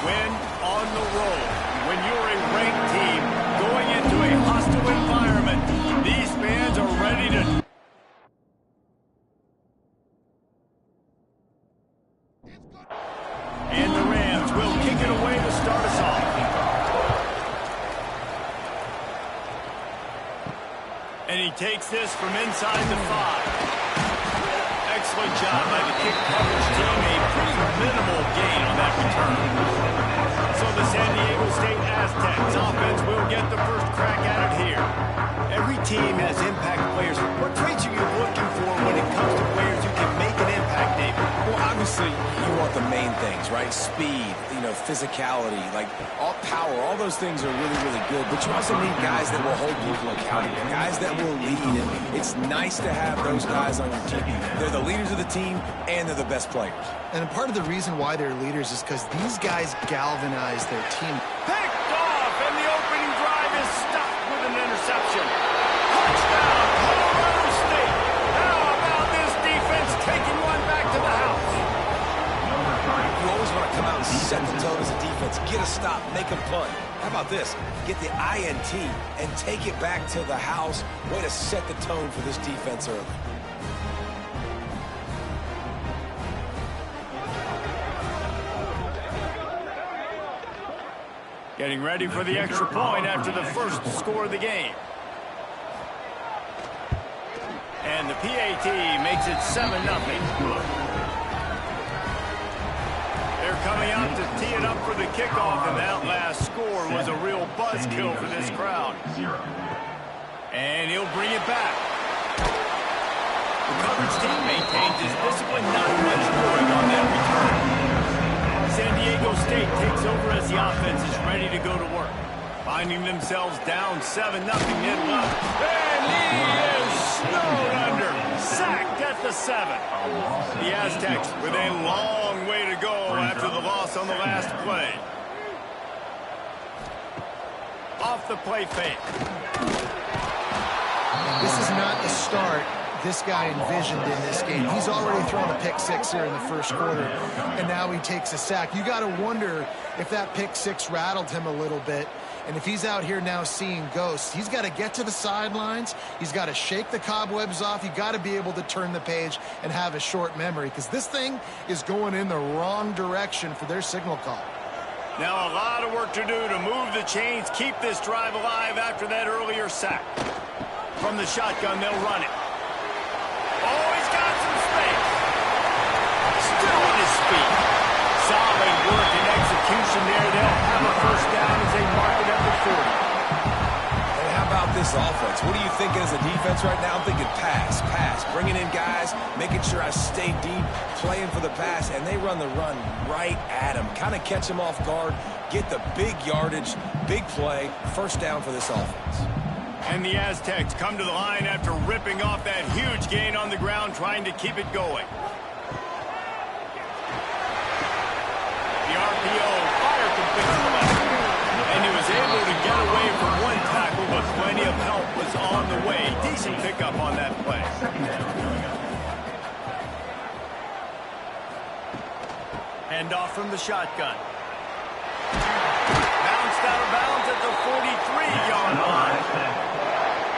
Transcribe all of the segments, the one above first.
Win on the road. When you're a ranked team going into a hostile environment, these fans are ready to... And the Rams will kick it away to start us off. And he takes this from inside the 5. Excellent job by the kick coverage team. A pretty minimal gain on that return. So the San Diego State Aztecs offense will get the first crack at it here. Every team has impact players. What traits are you looking for when it comes to players who can make an impact, David? Well, obviously, you want the main things, right? Speed, physicality, like all power, all those things are really, really good. But you also need guys that will hold people accountable, guys that will lead. And it's nice to have those guys on your team. They're the leaders of the team, and they're the best players. And part of the reason why they're leaders is because these guys galvanize their team. Picked off, and the opening drive is stopped with an interception. Touchdown, Colorado State. How about this defense taking one back to the house? You always want to come out and set the tone as a defense. Get a stop, make a punt. How about this? Get the INT and take it back to the house. Way to set the tone for this defense early. Getting ready for the extra point after the first score of the game. And the PAT makes it 7-0. They're coming out to tee it up for the kickoff, and that last score was a real buzzkill for this crowd. And he'll bring it back. The coverage team maintains his discipline, not much scoring on that return. San Diego State takes over as the offense is ready to go to work. Finding themselves down 7-0 mid-level. And he is snowed under. Sacked at the 7. The Aztecs with a long way to go after the loss on the last play. Off the play fake. This is not the start this guy envisioned in this game. He's already thrown a pick 6 here in the first quarter, and now he takes a sack. You got to wonder if that pick 6 rattled him a little bit, and if he's out here now seeing ghosts. He's got to get to the sidelines. He's got to shake the cobwebs off. You got to be able to turn the page and have a short memory, because this thing is going in the wrong direction for their signal call. Now a lot of work to do to move the chains, keep this drive alive after that earlier sack. From the shotgun, they'll run it. Oh, he's got some space. Still on his feet. Solid work and execution there. They'll have a first down as they mark it at the 40. And how about this offense? What are you thinking as a defense right now? I'm thinking pass, pass. Bringing in guys, making sure I stay deep, playing for the pass, and they run the run right at him. Kind of catch him off guard, get the big yardage, big play, first down for this offense. And the Aztecs come to the line after ripping off that huge gain on the ground, trying to keep it going. The RPO fire completes the left. And he was able to get away from one tackle, but plenty of help was on the way. Decent pickup on that play. Handoff from the shotgun. Bounced out of bounds at the 43-yard line.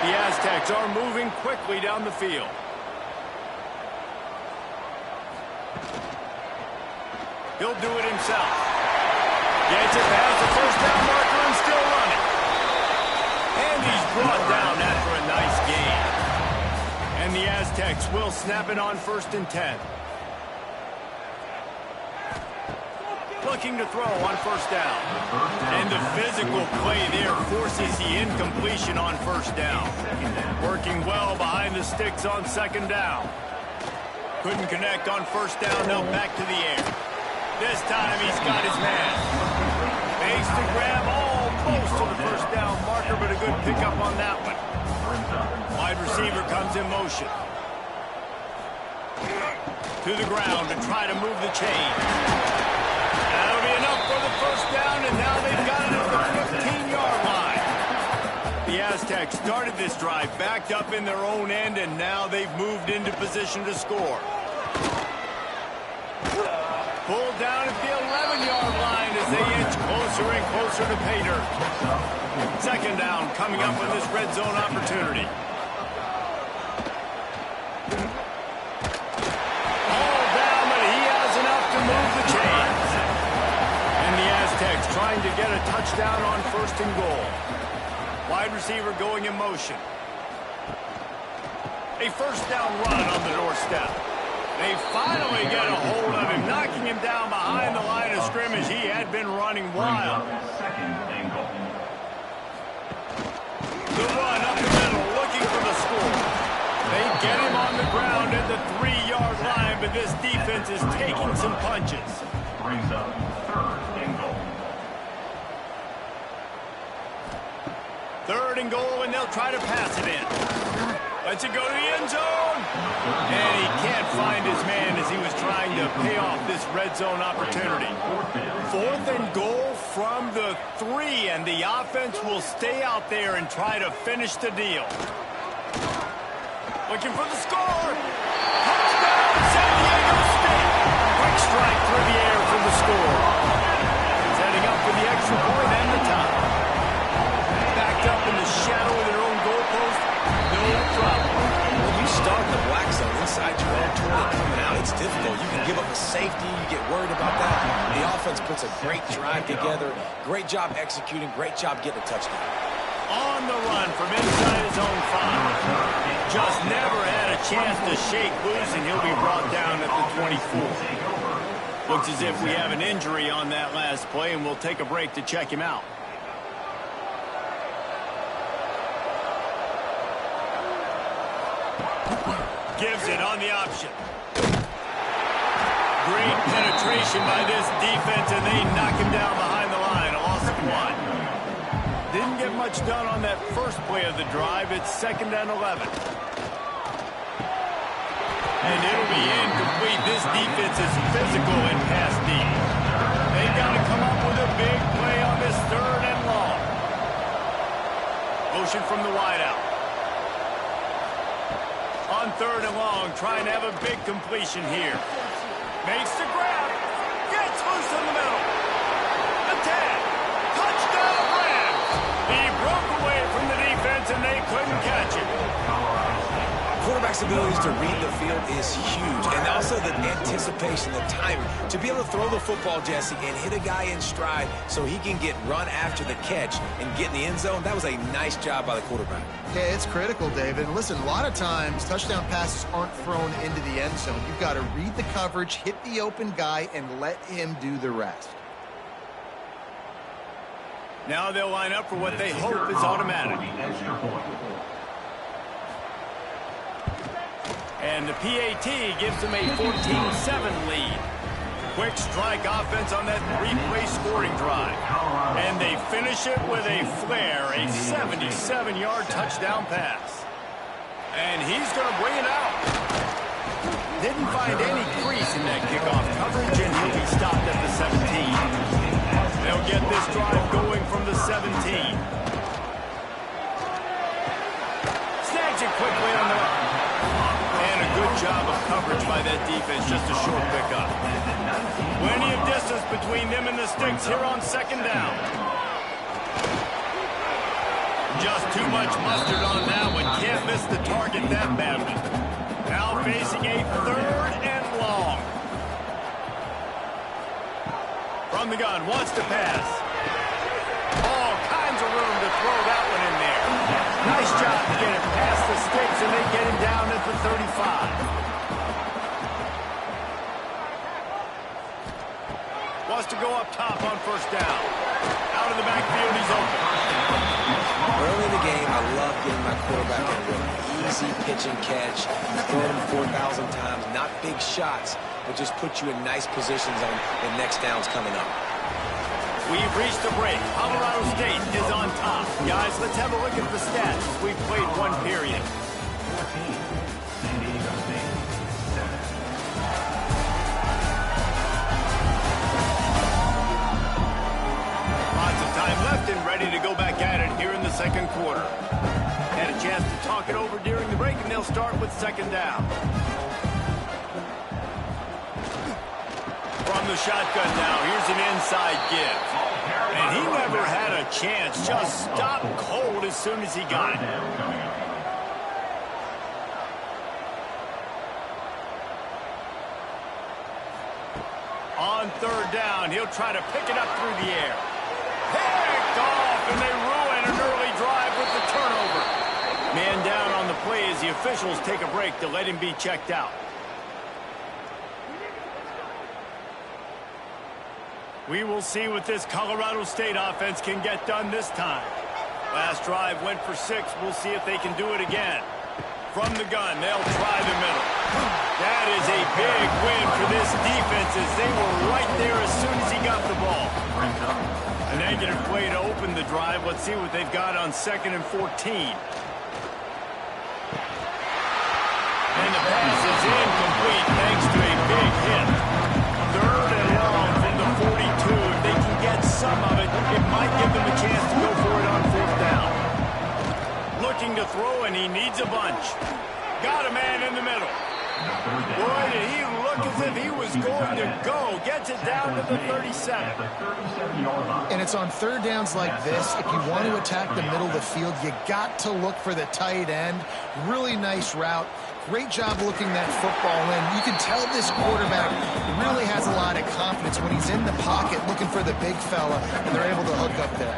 The Aztecs are moving quickly down the field. He'll do it himself. Gets it past the first down marker and still running. And he's brought down after a nice gain. And the Aztecs will snap it on 1st and 10. Looking to throw on 1st down. And the physical play there forces the incompletion on 1st down. Working well behind the sticks on 2nd down. Couldn't connect on 1st down, now back to the air. This time he's got his man. Fakes to grab all close to the 1st down marker, but a good pickup on that one. Wide receiver comes in motion. To the ground to try to move the chain. That'll be enough for the 1st down, and now they've got it at the 15-yard line. The Aztecs started this drive backed up in their own end, and now they've moved into position to score. Pulled down at the 11-yard line as they closer and closer to pay dirt. Second down coming up with this red zone opportunity. All down, but he has enough to move the chains. And the Aztecs trying to get a touchdown on 1st and goal. Wide receiver going in motion. A first down run on the doorstep. They finally get a hold of him, knocking him down behind the line of scrimmage. He had been running wild. The run up the middle, looking for the score. They get him on the ground at the 3-yard line, but this defense is taking some punches. Brings up 3rd and goal. 3rd and goal, and they'll try to pass it in. Lets it go to the end zone. And he can't find his man as he was trying to pay off this red zone opportunity. 4th and goal from the 3, and the offense will stay out there and try to finish the deal. Looking for the score. Touchdown, San Diego State. Quick strike through the air for the score. Setting up for the extra point and the tie. Backed up in the shadow of their own goalpost. No problem. When you start in the black zone inside your own 20 coming out, it's difficult. You can give up a safety. You get worried about that. The offense puts a great drive together. Great job executing. Great job getting a touchdown. On the run from inside his own 5. Just never had a chance to shake loose, and he'll be brought down at the 24. Looks as if we have an injury on that last play, and we'll take a break to check him out. Gives it on the option. Great penetration by this defense, and they knock him down behind the line. A loss of 1. Didn't get much done on that first play of the drive. It's 2nd and 11. And it'll be incomplete. This defense is physical and pass deep. They've got to come up with a big play on this 3rd and long. Motion from the wideout. On 3rd and long, trying to have a big completion here. Makes the grab. Gets loose in the middle. The 10. Touchdown Rams. He broke away from the defense, and they couldn't catch him. Quarterback's abilities to read the field is huge, and also the anticipation, the timing. To be able to throw the football, Jesse, and hit a guy in stride so he can get run after the catch and get in the end zone, that was a nice job by the quarterback. Yeah, it's critical, David. Listen, a lot of times touchdown passes aren't thrown into the end zone. You've got to read the coverage, hit the open guy, and let him do the rest. Now they'll line up for what they hope is automatic. And the PAT gives them a 14-7 lead. Quick strike offense on that 3-play scoring drive. And they finish it with a flair, a 77-yard touchdown pass. And he's going to bring it out. Didn't find any crease in that kickoff coverage, and he'll be stopped at the 17. They'll get this drive going from the 17. Snags it quickly on the run. And a good job of coverage by that defense, just a short pickup. Plenty of distance between them and the sticks here on 2nd down. Just too much mustard on that one. Can't miss the target that badly. Now facing a 3rd and long. From the gun, wants to pass. All kinds of room to throw that one in there. Nice job to get it past the sticks, and they get him down at the 35. Wants to go up top on 1st down. Out of the backfield, he's open. Early in the game, I love getting my quarterback in a rhythm. Easy pitch and catch. Throw him 4,000 times. Not big shots, but just put you in nice positions on the next downs coming up. We've reached the break. Colorado State is on top. Guys, let's have a look at the stats as we've played 1 period. Lots of time left and ready to go back at it here in the 2nd quarter. Had a chance to talk it over during the break, and they'll start with 2nd down. From the shotgun now, here's an inside give. And he never had a chance. Just stopped cold as soon as he got it. On third down, he'll try to pick it up through the air. Picked off, and they ruin an early drive with the turnover. Man down on the play as the officials take a break to let him be checked out. We will see what this Colorado State offense can get done this time. Last drive went for 6. We'll see if they can do it again. From the gun, they'll try the middle. That is a big win for this defense as they were right there as soon as he got the ball. A negative play to open the drive. Let's see what they've got on 2nd and 14. And the pass is incomplete thanks to a big hit. 3rd and long from the 42. If they can get some of it, it might give them a chance to go for it on 4th down. Looking to throw, and he needs a bunch. Got a man in the middle. Boy, did he look as if he was going to go. Gets it down to the 37. And it's on 3rd downs like this. If you want to attack the middle of the field, you got to look for the tight end. Really nice route. Great job looking that football in. You can tell this quarterback really has a lot of confidence when he's in the pocket looking for the big fella, and they're able to hook up there.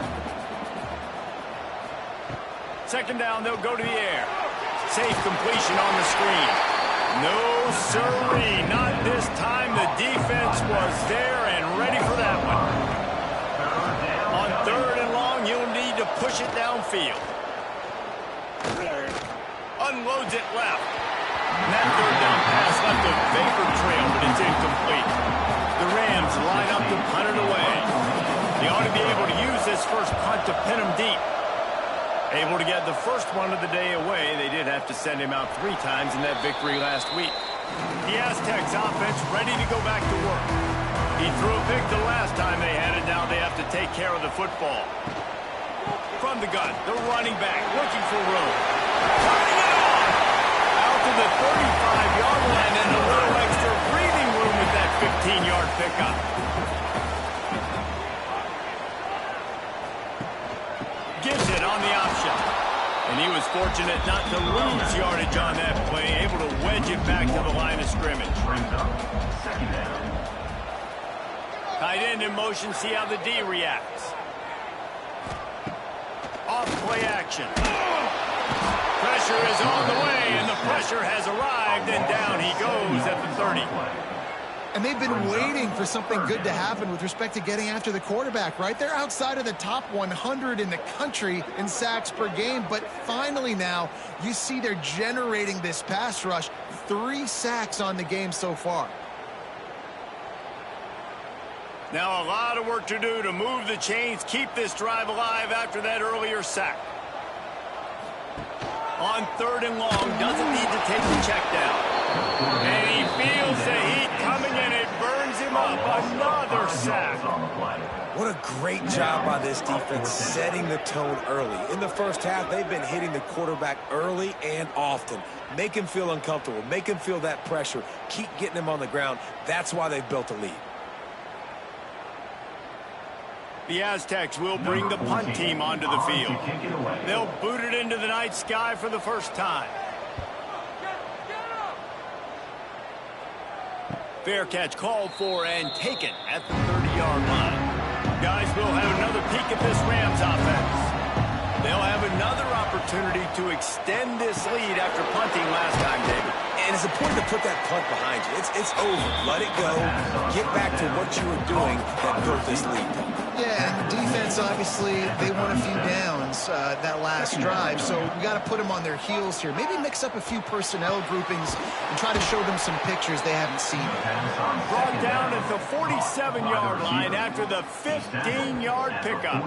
2nd down, they'll go to the air. Safe completion on the screen. No sirree, not this time. The defense was there and ready for that one. On 3rd and long, you'll need to push it downfield. Unloads it left. And that 3rd down pass left a vapor trail, but it's incomplete. The Rams line up to punt it away. They ought to be able to use this first punt to pin them deep. Able to get the first one of the day away. They did have to send him out 3 times in that victory last week. The Aztecs offense ready to go back to work. He threw a pick the last time they had it. Now they have to take care of the football. From the gun, the running back looking for room. Cutting it off! Out to the 35-yard line and a little extra breathing room with that 15-yard pickup. Gives it on the option. And he was fortunate not to lose yardage on that play, able to wedge it back to the line of scrimmage. Tight end in motion, see how the D reacts. Off play action. Pressure is on the way, and the pressure has arrived, and down he goes at the 30. And they've been waiting for something good to happen with respect to getting after the quarterback, right? They're outside of the top 100 in the country in sacks per game, but finally now you see they're generating this pass rush. 3 sacks on the game so far. Now a lot of work to do to move the chains, keep this drive alive after that earlier sack. On 3rd and long, doesn't need to take the check down. And he feels the heat coming and it burns him up. Another sack. What a great job by this defense setting the tone early. In the first half, they've been hitting the quarterback early and often. Make him feel uncomfortable. Make him feel that pressure. Keep getting him on the ground. That's why they've built a lead. The Aztecs will bring the punt team onto the field. They'll boot it into the night sky for the first time. Fair catch called for and taken at the 30-yard line. Guys, we'll have another peek at this Rams offense. They'll have another opportunity to extend this lead after punting last time, David. And it's important to put that punt behind you. It's over. Let it go. Get back to what you were doing that built this lead. Yeah, and the defense, obviously, they won a few downs that last drive, so we got to put them on their heels here. Maybe mix up a few personnel groupings and try to show them some pictures they haven't seen. Brought down at the 47-yard line after the 15-yard pickup.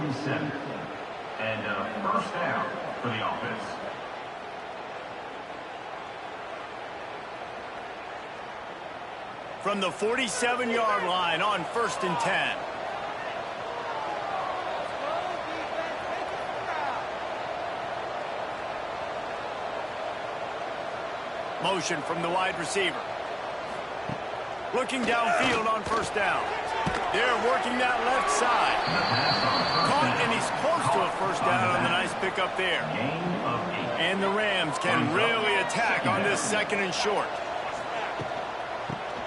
And first down for the offense. From the 47-yard line on 1st and 10. Motion from the wide receiver. Looking downfield on first down. They're working that left side. Caught, and he's close to a first down on the nice pickup there. And the Rams can really attack on this 2nd and short.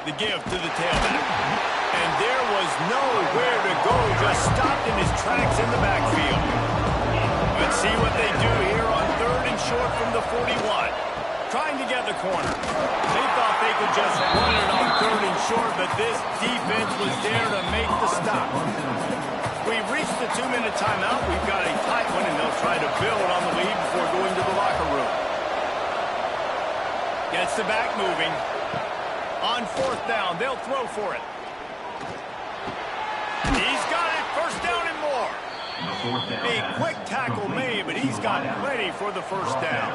The give to the tailback. And there was nowhere to go, just stopped in his tracks in the backfield. Let's see what they do here on 3rd and short from the 41. Trying to get the corner. They thought they could just run it on 3rd and short, but this defense was there to make the stop. We've reached the 2-minute timeout. We've got a tight one, and they'll try to build on the lead before going to the locker room. Gets the back moving. On 4th down, they'll throw for it. He's got it. 1st down and more. A quick tackle made, but he's got plenty for the 1st down.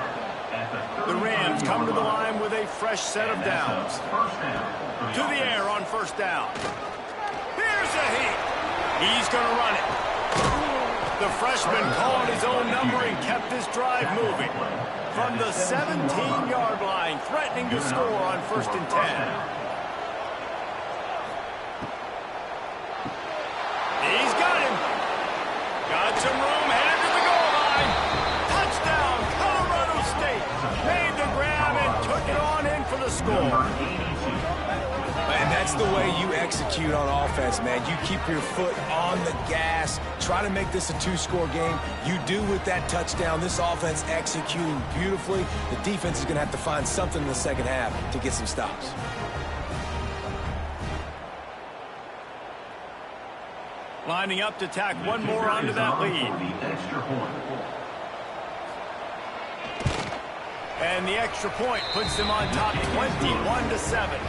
The Rams come to the line with a fresh set of downs. To the air on 1st down. Here's a heat. He's going to run it. The freshman called his own number and kept this drive moving. From the 17-yard line, threatening to score on 1st and 10. He's got him. Got some room, headed to the goal line. Touchdown, Colorado State. Made the grab and took it on in for the score. And that's the way you execute on offense, man. You keep your foot on the gas. Try to make this a 2-score game. You do with that touchdown. This offense executing beautifully. The defense is going to have to find something in the 2nd half to get some stops. Lining up to tack one more onto that lead. And the extra point puts them on top 21-7.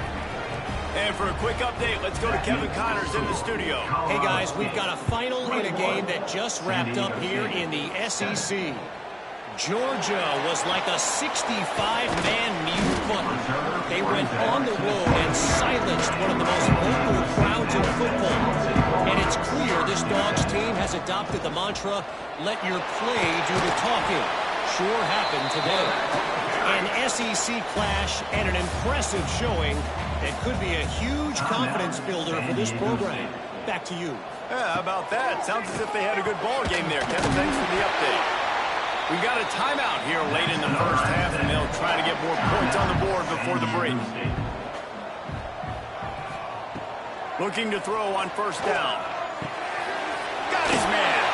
And for a quick update, let's go to Kevin Connors in the studio. Hey, guys, we've got a final in a game that just wrapped up here in the SEC. Georgia was like a 65-man mute button. They went on the road and silenced one of the most vocal crowds in football. And it's clear this Dogs team has adopted the mantra, let your play do the talking. Sure happened today. An SEC clash and an impressive showing that could be a huge confidence builder for this program. Back to you. Yeah, how about that? Sounds as if they had a good ball game there. Kevin, thanks for the update. We've got a timeout here late in the 1st half, and they'll try to get more points on the board before the break. Looking to throw on 1st down. Got his man.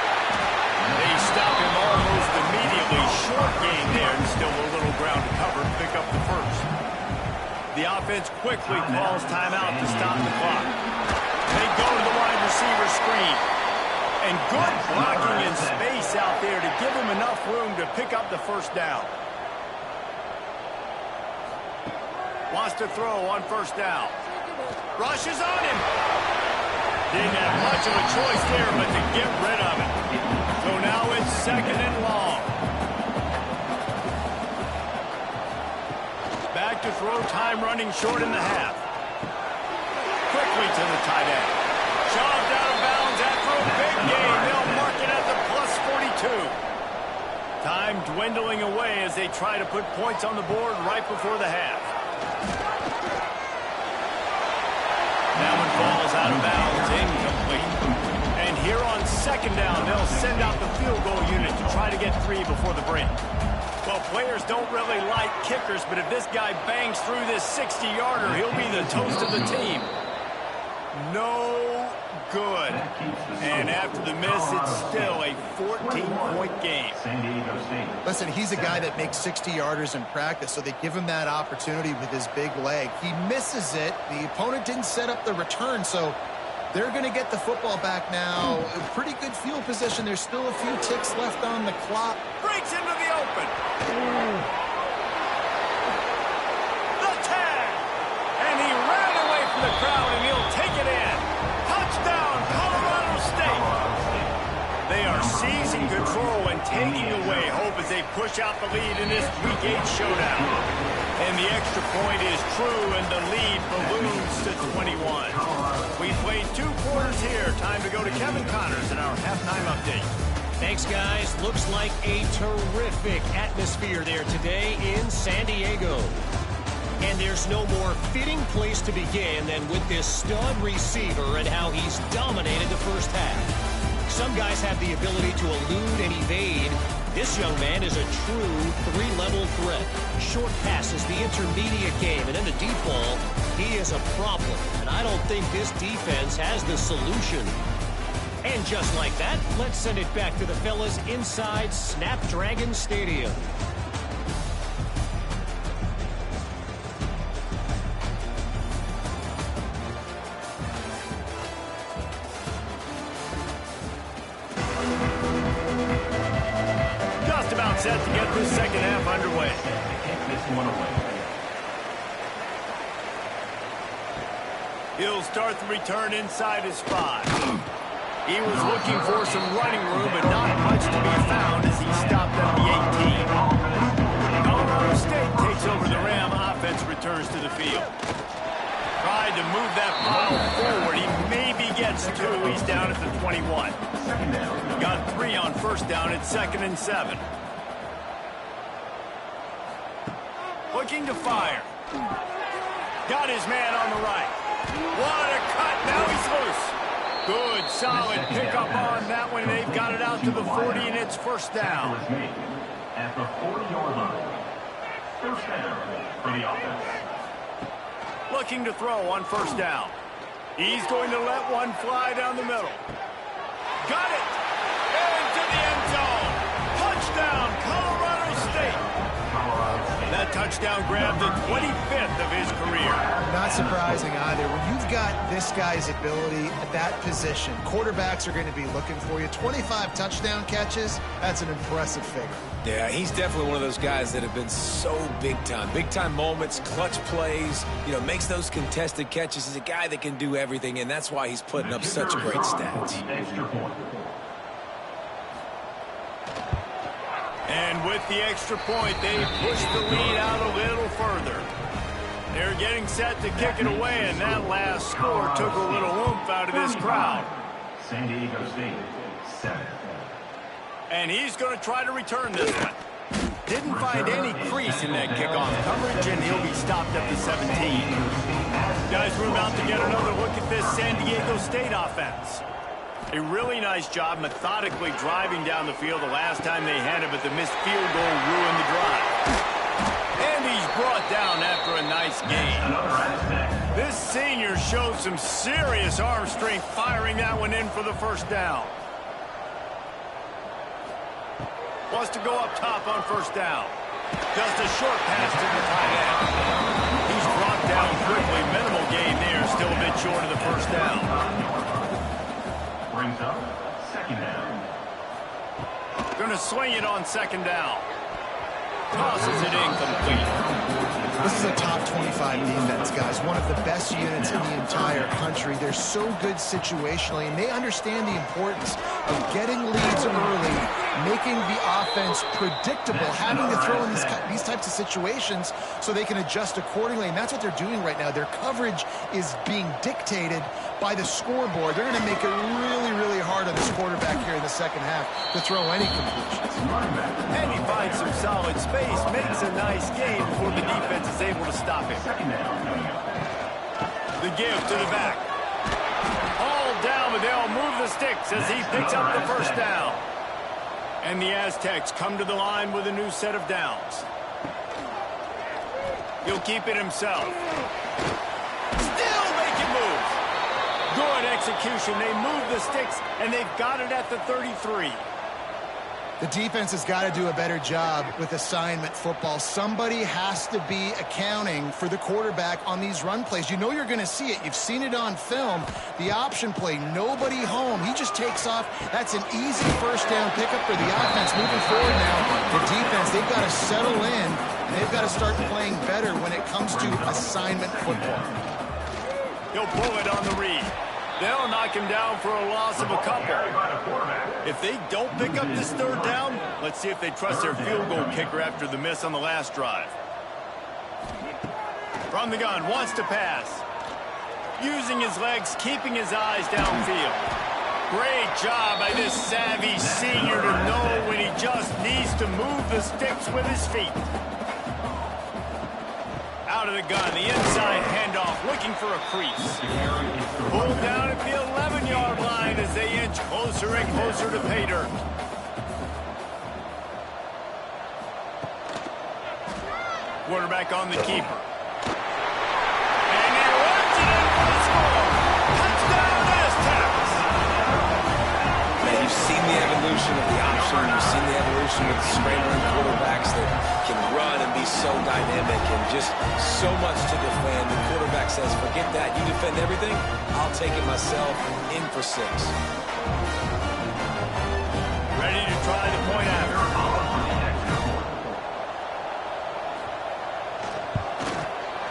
They stop him almost immediately. Short gain there, and still a little ground to cover to pick up the 1st. The offense quickly calls timeout to stop the clock. They go to the wide receiver screen. And good blocking in space out there to give him enough room to pick up the 1st down. Wants to throw on 1st down. Rushes on him. Didn't have much of a choice there, but to get rid of it. So now it's 2nd and long. Back to throw, time running short in the half. Quickly to the tight end. Shoved out of bounds after a big gain. They'll mark it at the +42. Time dwindling away as they try to put points on the board right before the half. That one falls out of bounds, incomplete. And here on 2nd down, they'll send out the field goal unit to try to get 3 before the break. Well, players don't really like kickers, but if this guy bangs through this 60-yarder, he'll be the toast of the team. No good. And after the miss, it's still a 14-point game. Listen, he's a guy that makes 60-yarders in practice, so they give him that opportunity with his big leg. He misses it. The opponent didn't set up the return, so they're going to get the football back now. A pretty good field position. There's still a few ticks left on the clock. Breaks into the open. The tag. And he ran away from the crowd, and he'll take it in. Touchdown, Colorado State. They are seizing control and taking away hope as they push out the lead in this Week 8 showdown. And the extra point is true, and the lead balloons to 21. We played 2 quarters here. Time to go to Kevin Connors in our halftime update. Thanks, guys. Looks like a terrific atmosphere there today in San Diego. And there's no more fitting place to begin than with this stud receiver and how he's dominated the first half. Some guys have the ability to elude and evade. This young man is a true three-level threat. Short passes, the intermediate game, and in the deep ball, he is a problem. And I don't think this defense has the solution. And just like that, let's send it back to the fellas inside Snapdragon Stadium. Just about set to get this second half underway. He'll start the return inside his 5. He was looking for some running room, but not much to be found as he stopped at the 18. Colorado State takes over the Ram. Offense returns to the field. Tried to move that pile forward. He maybe gets 2. He's down at the 21. Got 3 on first down at 2nd and 7. Looking to fire. Got his man on the right. What a cut. Now he's loose. Good, solid pickup on that one. They've got it out to the 40, and it's first down. At the 40-yard line. First down for the offense. Looking to throw on first down. He's going to let one fly down the middle. Got it! Into the end zone. Touchdown, Colorado State. That touchdown grabbed the 25th of his career. Not surprising either. When you've got this guy's ability at that position, quarterbacks are going to be looking for you. 25 touchdown catches, that's an impressive figure. Yeah, he's definitely one of those guys that have been so big time. Big time moments, clutch plays, makes those contested catches. He's a guy that can do everything, and that's why he's putting up such great stats. Extra point. And with the extra point, they push the lead out a little further. They're getting set to kick it away, and that last score took a little oomph out of this crowd. San Diego State, 7. And he's going to try to return this one. Didn't find any crease in that kickoff coverage, and he'll be stopped at the 17. Guys, we're about to get another look at this San Diego State offense. A really nice job methodically driving down the field the last time they had it, but the missed field goal ruined the drive. And he's brought down after a nice game. This senior showed some serious arm strength firing that one in for the first down. Wants to go up top on first down. Just a short pass to the tight end. He's dropped down quickly. Minimal gain there. Still a bit short of the first down. Brings up second down. Going to swing it on second down. Tosses it incomplete. This is a top 25 defense, guys. One of the best units in the entire country. They're so good situationally, and they understand the importance of getting leads early, making the offense predictable, having to throw in these types of situations so they can adjust accordingly, and that's what they're doing right now. Their coverage is being dictated by the scoreboard. They're going to make it really, really hard on this quarterback here in the second half to throw any completions. And he finds some solid space, makes a nice game before the defense is able to stop him. The give to the back. All down, but they'll move the sticks as he picks up the first down. And the Aztecs come to the line with a new set of downs. He'll keep it himself. Still making moves. Good execution. They move the sticks, and they've got it at the 33. The defense has got to do a better job with assignment football. Somebody has to be accounting for the quarterback on these run plays. You know you're going to see it. You've seen it on film. The option play, nobody home. He just takes off. That's an easy first down pickup for the offense. Moving forward now, the defense, they've got to settle in, and they've got to start playing better when it comes to assignment football. He'll pull it on the read. They'll knock him down for a loss of a couple. If they don't pick up this third down, let's see if they trust their field goal kicker after the miss on the last drive. From the gun, wants to pass. Using his legs, keeping his eyes downfield. Great job by this savvy senior to know when he just needs to move the sticks with his feet. Out out of the gun. The inside handoff, looking for a crease. Pulled down at the 11-yard line as they inch closer and closer to pay dirt. Quarterback on the keeper. And he runs it in for the score. Touchdown, Aztecs! Man, you've seen the evolution of the option. You've seen the evolution of the scrambling quarterbacks that can run and be so dynamic and just so much to defend. The quarterback says, forget that. You defend everything, I'll take it myself. In for 6. Ready to try the point after.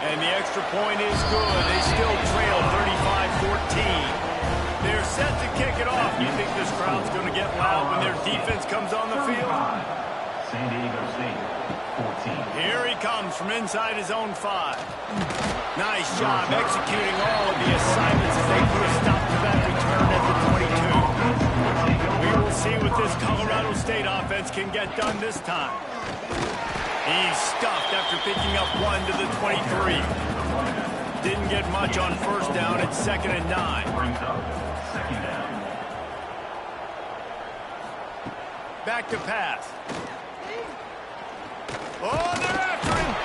And the extra point is good. They still trail 35-14. They're set to kick it off. You think this crowd's going to get loud when their defense comes on the field? San Diego State, 14. Here he comes from inside his own 5. Nice job executing all of the assignments as they put a stop to that return at the 22. We will see what this Colorado State offense can get done this time. He's stuffed after picking up 1 to the 23. Didn't get much on first down. It's 2nd and 9. Brings up 2nd down. Back to pass. Oh, they're after him.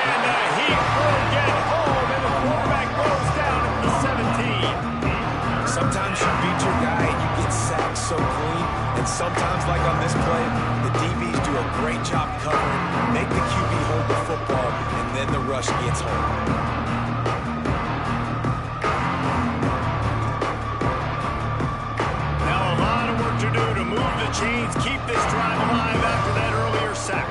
And he will get home, and the quarterback goes down at the 17. Sometimes you beat your guy and you get sacked so clean. And sometimes, like on this play, the DBs do a great job covering, make the QB hold the football, and then the rush gets home. Now a lot of work to do to move the chains, keep this drive alive after that earlier sack.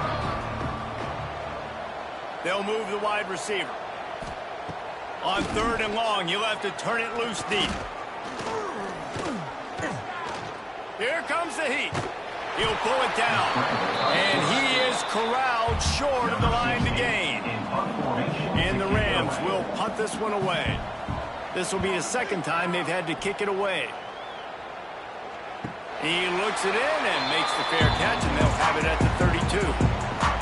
They'll move the wide receiver. On 3rd and long, you'll have to turn it loose deep. Here comes the heat. He'll pull it down. And he is corralled short of the line to gain. And the Rams will punt this one away. This will be the 2nd time they've had to kick it away. He looks it in and makes the fair catch, and they'll have it at the 32.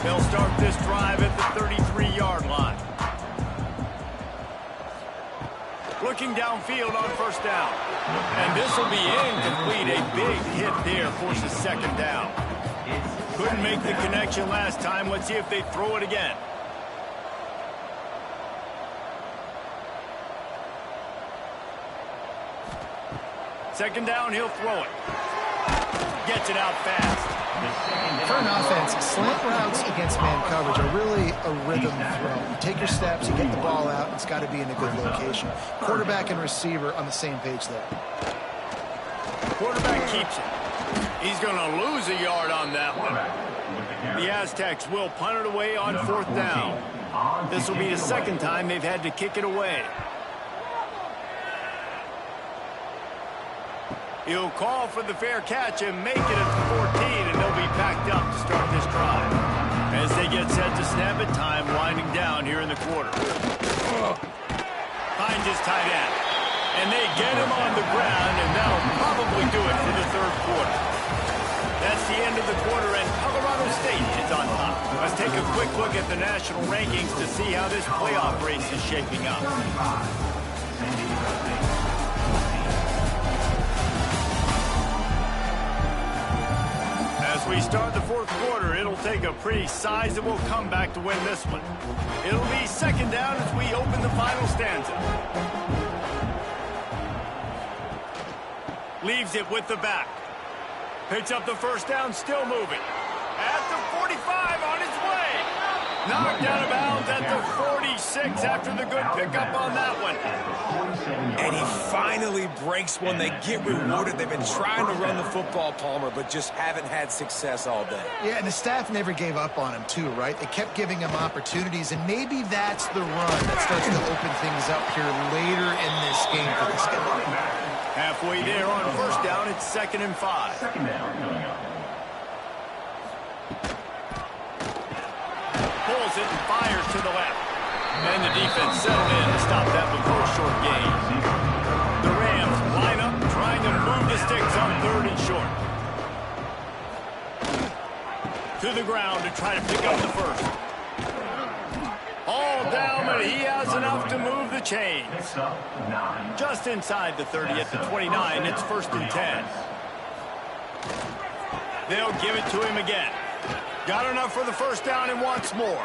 They'll start this drive at the 33-yard line. Looking downfield on 1st down. And this will be incomplete. A big hit there forces 2nd down. Couldn't make the connection last time. Let's see if they throw it again. Second down, he'll throw it. Gets it out fast. For an offense, slant routes against man coverage are really a rhythm throw. You take your steps, you get the ball out, and it's got to be in a good location. Quarterback and receiver on the same page there. Quarterback keeps it. He's going to lose a yard on that one. The Aztecs will punt it away on 4th down. This will be the 2nd time they've had to kick it away. He'll call for the fair catch and make it at the 14, and they'll be packed up to start this drive. As they get set to snap it, time winding down here in the quarter. Finds his tight end. And they get him on the ground, and that'll probably do it for the 3rd quarter. That's the end of the quarter, and Colorado State is on top. Let's take a quick look at the national rankings to see how this playoff race is shaping up. As we start the 4th quarter, it'll take a pretty sizable comeback to win this one. It'll be 2nd down as we open the final stanza. Leaves it with the back. Picks up the 1st down, still moving. At the 45, on his way. Knocked out of bounds at the 46 after the good pickup on that one. And he finally breaks one. They get rewarded. They've been trying to run the football, Palmer, but just haven't had success all day. Yeah, and the staff never gave up on him, too, right? They kept giving him opportunities, and maybe that's the run that starts to open things up here later in this game for this guy. Halfway there on 1st down, it's 2nd and 5. 2nd down coming up. Pulls it and fires to the left. And the defense settled in to stop that one for a short gain. The Rams line up trying to move the sticks on 3rd and short. To the ground to try to pick up the 1st. All ball down, but he has enough to move the chains. Picks up 9. Just inside the 30 at the 29. It's 1st and 10. They'll give it to him again. Got enough for the first down and wants more.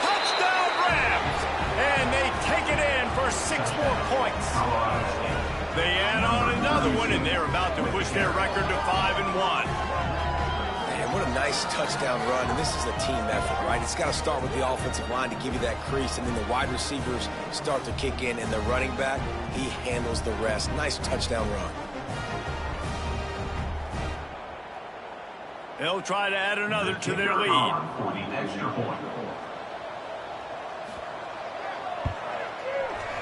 Touchdown Rams! And they take it in for 6 more points. They add on another one, and they're about to push their record to 5-1. Man, what a nice touchdown run, and this is a team effort, right? It's got to start with the offensive line to give you that crease, and then the wide receivers start to kick in, and the running back, he handles the rest. Nice touchdown run. They'll try to add another to their lead. For the extra point.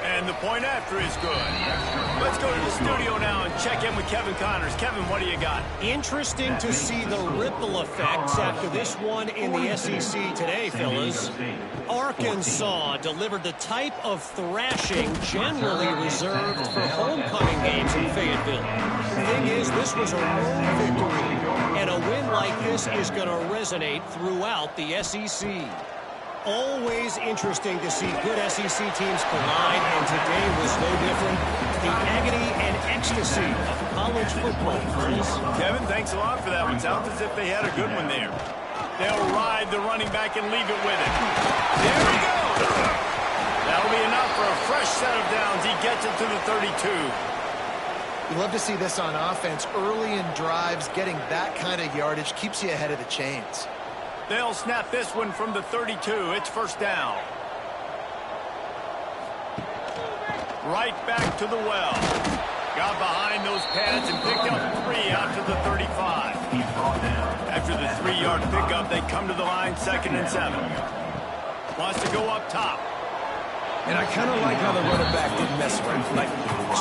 And the point after is good. Let's go to the studio now and check in with Kevin Connors. Kevin, what do you got? Interesting to see the ripple effects after this one in the SEC today, fellas. Arkansas delivered the type of thrashing generally reserved for homecoming games in Fayetteville. The thing is, this was a road victory, and a win like this is going to resonate throughout the SEC. Always interesting to see good SEC teams collide, and today was no different. The agony and ecstasy of college football, friends. Kevin, thanks a lot for that one. Sounds as if they had a good one there. They'll ride the running back and leave it with him. There we go! That'll be enough for a fresh set of downs. He gets it to the 32. You love to see this on offense. Early in drives, getting that kind of yardage keeps you ahead of the chains. They'll snap this one from the 32. It's 1st down. Right back to the well. Got behind those pads and picked up 3 out to the 35. After the 3-yard pickup, they come to the line 2nd and 7. Wants to go up top. And I kind of like how the running back didn't mess around. Like,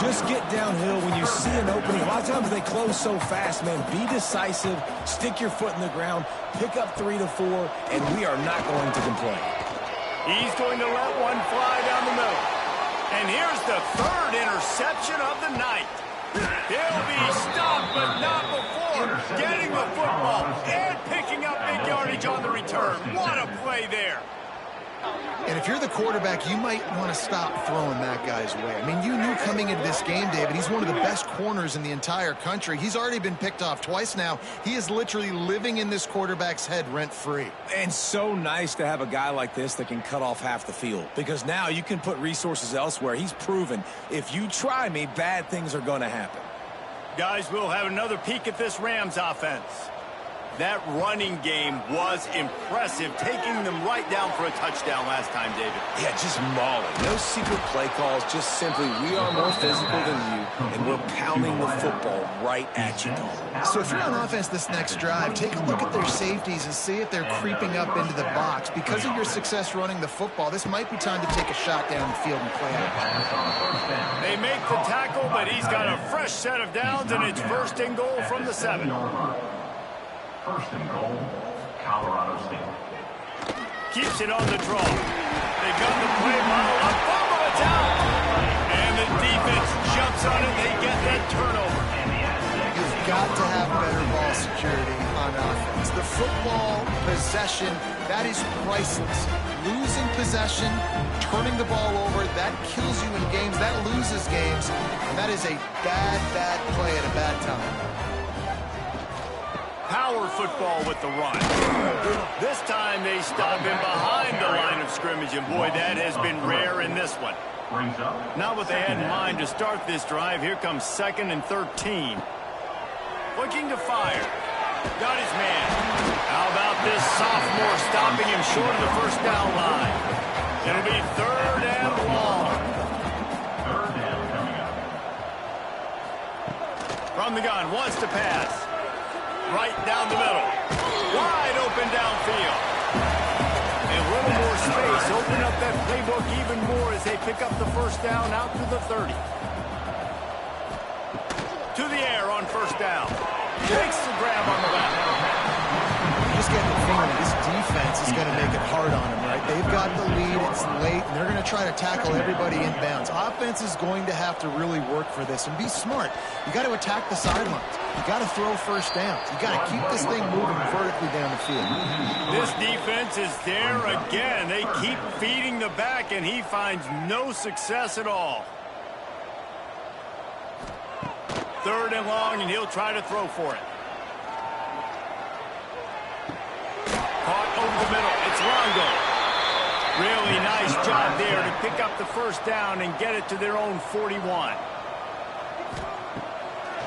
just get downhill when you see an opening. A lot of times they close so fast, man. Be decisive, stick your foot in the ground, pick up 3 to 4, and we are not going to complain. He's going to let one fly down the middle. And here's the 3rd interception of the night. He'll be stopped, but not before getting the football and picking up big yardage on the return. What a play there. And if you're the quarterback, you might want to stop throwing that guy's way. I mean, you knew coming into this game, David, he's one of the best corners in the entire country. He's already been picked off twice now. He is literally living in this quarterback's head rent-free. And so nice to have a guy like this that can cut off half the field, because now you can put resources elsewhere. He's proven if you try me, bad things are going to happen. Guys, we'll have another peek at this Rams offense. That running game was impressive, taking them right down for a touchdown last time, David. Yeah, just mauling. No secret play calls, just simply we are more physical than you, and we're pounding the football right at you. So if you're on offense this next drive, take a look at their safeties and see if they're creeping up into the box. Because of your success running the football, this might be time to take a shot down the field and play it. They make the tackle, but he's got a fresh set of downs, and it's 1st and goal from the 7. 1st and goal, Colorado State. Keeps it on the draw. They got the play model up. Fumble, it's out. And the defense jumps on it. They get that turnover. You've got to have better ball security on offense. The football possession, that is priceless. Losing possession, turning the ball over, that kills you in games. That loses games. And that is a bad, bad play at a bad time. Power football with the run. This time they stop him behind the line of scrimmage, and boy, that has been rare in this one. Not what they had in mind to start this drive. Here comes 2nd and 13. Looking to fire. Got his man. How about this sophomore stopping him short of the 1st down line? It'll be 3rd and long. 3rd down coming up. From the gun, wants to pass. Right down the middle. Wide open downfield. And a little more space. Open up that playbook even more as they pick up the 1st down out to the 30. To the air on 1st down. Takes the grab on the left. You just get the feeling this defense defense is going to make it hard on them, right? They've got the lead, it's late, and they're going to try to tackle everybody inbounds. Offense is going to have to really work for this and be smart. You got to attack the sidelines. You got to throw first downs. You got to keep this thing moving vertically down the field. This defense is there again. They keep feeding the back, and he finds no success at all. 3rd and long, and he'll try to throw for it. Caught over the middle. It's Longo. Really nice job there to pick up the first down and get it to their own 41.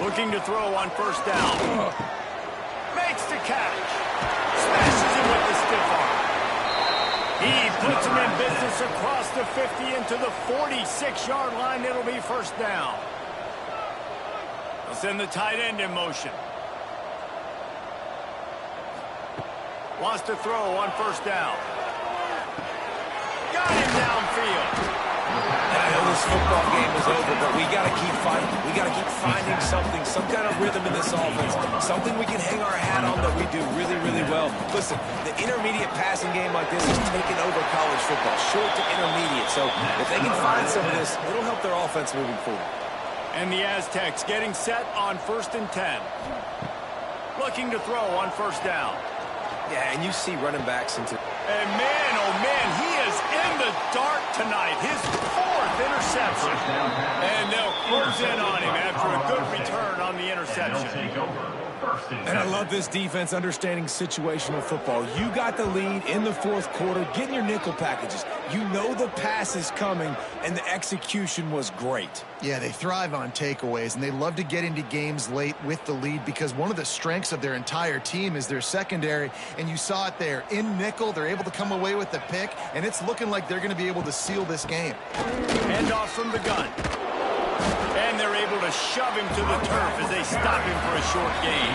Looking to throw on first down. Makes the catch. Smashes him with the stiff arm. He puts him in business across the 50 into the 46-yard line. It'll be first down. They'll send the tight end in motion. Wants to throw on first down. Got him downfield. I know this football game is over, but we got to keep fighting. We got to keep finding something, some kind of rhythm in this offense, something we can hang our hat on that we do really, really well. Listen, the intermediate passing game like this is taking over college football, short to intermediate. So if they can find some of this, it'll help their offense moving forward. And the Aztecs getting set on 1st and 10. Looking to throw on first down. Yeah, and you see running backs into... And man, oh man, he is in the dark tonight. His 4th interception. And they'll close in on him after a good return on the interception. And I love this defense understanding situational football. You got the lead in the 4th quarter, getting your nickel packages. You know the pass is coming, and the execution was great. Yeah, they thrive on takeaways, and they love to get into games late with the lead because one of the strengths of their entire team is their secondary, and you saw it there. In nickel, they're able to come away with the pick, and it's looking like they're going to be able to seal this game. Handoff from the gun. And they're able to shove him to the turf as they stop him for a short gain.